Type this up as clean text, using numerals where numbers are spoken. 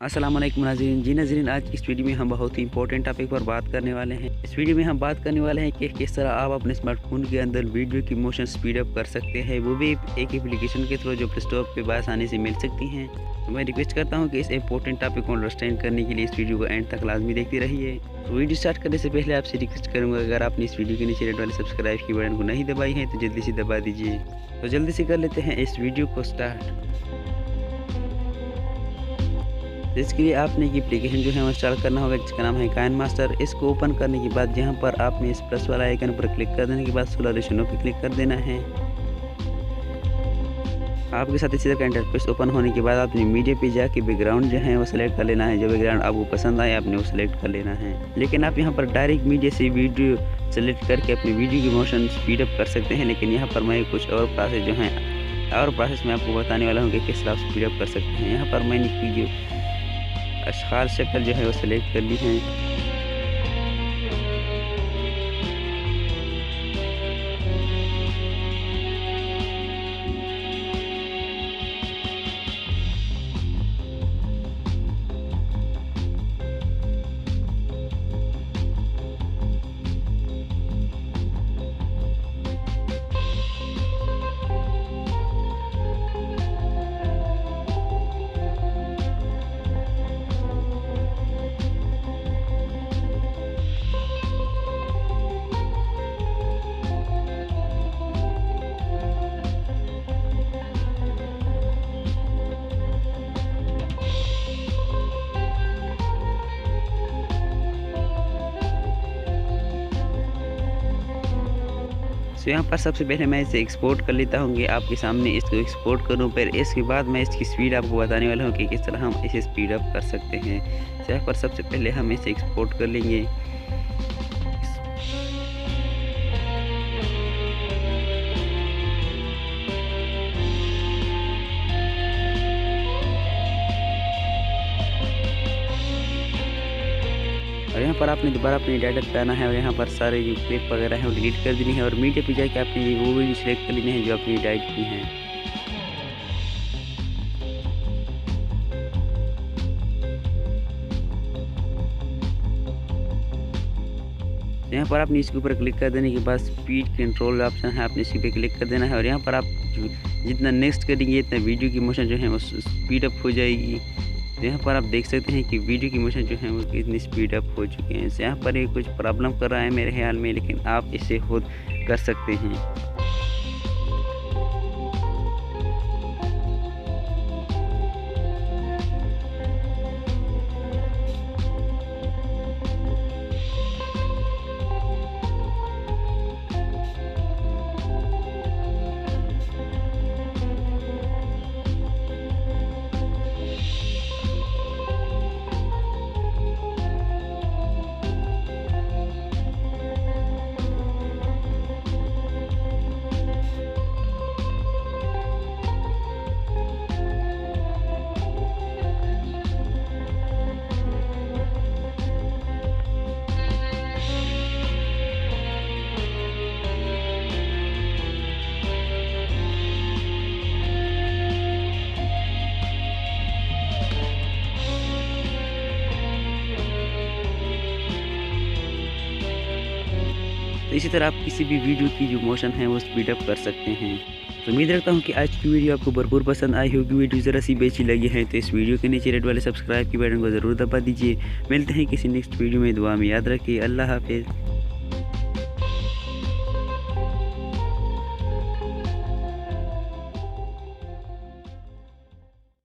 अस्सलाम वालेकुम नाज़रीन। जी नाज़रीन, आज इस वीडियो में हम बहुत ही इंपॉर्टेंट टॉपिक पर बात करने वाले हैं। इस वीडियो में हम बात करने वाले हैं कि किस तरह आप अपने स्मार्टफोन के अंदर वीडियो की मोशन स्पीड अप कर सकते हैं, वो भी एक एप्लीकेशन के थ्रू जो प्ले स्टोर पर आसानी से मिल सकती हैं। तो मैं रिक्वेस्ट करता हूं कि इस इंपॉर्टेंट टॉपिक को अंडरस्टैंड करने के लिए इस वीडियो को एंड तक लाजमी देखते रहिए। तो वीडियो स्टार्ट करने से पहले आपसे रिक्वेस्ट करूँगा, अगर आपने इस वीडियो के नीचे रेड वाले सब्सक्राइब की बटन को नहीं दबाई है तो जल्दी से दबा दीजिए। तो जल्दी से कर लेते हैं इस वीडियो को स्टार्ट। इसके लिए आपने एक एप्लीकेशन जो है वो इंस्टॉल करना होगा, जिसका नाम है काइनमास्टर। इसको ओपन करने के बाद यहाँ पर आपने इस प्लस वाला आइकन पर क्लिक कर देने के बाद सोल्यूशनों पर क्लिक कर देना है। आपके साथ इसी तरह का इंटरफेस ओपन होने के बाद आपने मीडिया पे जाके बैकग्राउंड जो है वो सेलेक्ट कर लेना है। जो बैकग्राउंड आपको पसंद आए आपने वो सेलेक्ट कर लेना है। लेकिन आप यहाँ पर डायरेक्ट मीडिया से वीडियो सेलेक्ट करके अपनी वीडियो की मोशन स्पीड अप कर सकते हैं। लेकिन यहाँ पर मैं कुछ और प्रोसेस जो है मैं आपको बताने वाला हूँ कि किस तरह स्पीड अप कर सकते हैं। यहाँ पर मैंने जो अशखार शक्ल जो है वो सिलेक्ट कर ली है। तो यहाँ पर सबसे पहले मैं इसे एक्सपोर्ट कर लेता हूँ कि आपके सामने इसको एक्सपोर्ट करूँ। फिर इसके बाद मैं इसकी स्पीड आपको बताने वाला हूँ कि किस तरह हम इसे स्पीड अप कर सकते हैं। तो यहाँ पर सबसे पहले हम इसे एक्सपोर्ट कर लेंगे। और यहाँ पर आपने दोबारा अपनी डाटा पे आना है और यहाँ पर सारे जो क्लिप वगैरह हैं वो डिलीट कर देनी है और मीडिया पे जाके आपने वो वीडियो सिलेक्ट कर लेनी है जो आपने डाइट की हैं। यहाँ पर आपने इसके ऊपर क्लिक कर देने के बाद स्पीड कंट्रोल ऑप्शन है, आपने इसी पे क्लिक कर देना है। और यहाँ पर आप जितना नेक्स्ट करेंगे इतना वीडियो की मोशन जो है वो स्पीड अप हो जाएगी। तो यहाँ पर आप देख सकते हैं कि वीडियो की मोशन जो है वो कितनी स्पीड अप हो चुके हैं। यहाँ पर ये कुछ प्रॉब्लम कर रहा है मेरे ख्याल में, लेकिन आप इसे खुद कर सकते हैं। तो इसी तरह आप किसी भी वीडियो की जो मोशन है वो स्पीड अप कर सकते हैं। तो उम्मीद रखता हूँ कि आज की वीडियो आपको भरपूर पसंद आई होगी। वीडियो ज़रा सी बेची लगी है तो इस वीडियो के नीचे रेड वाले सब्सक्राइब की बटन को ज़रूर दबा दीजिए। मिलते हैं किसी नेक्स्ट वीडियो में। दुआ में याद रखिए। अल्लाह हाफिज़।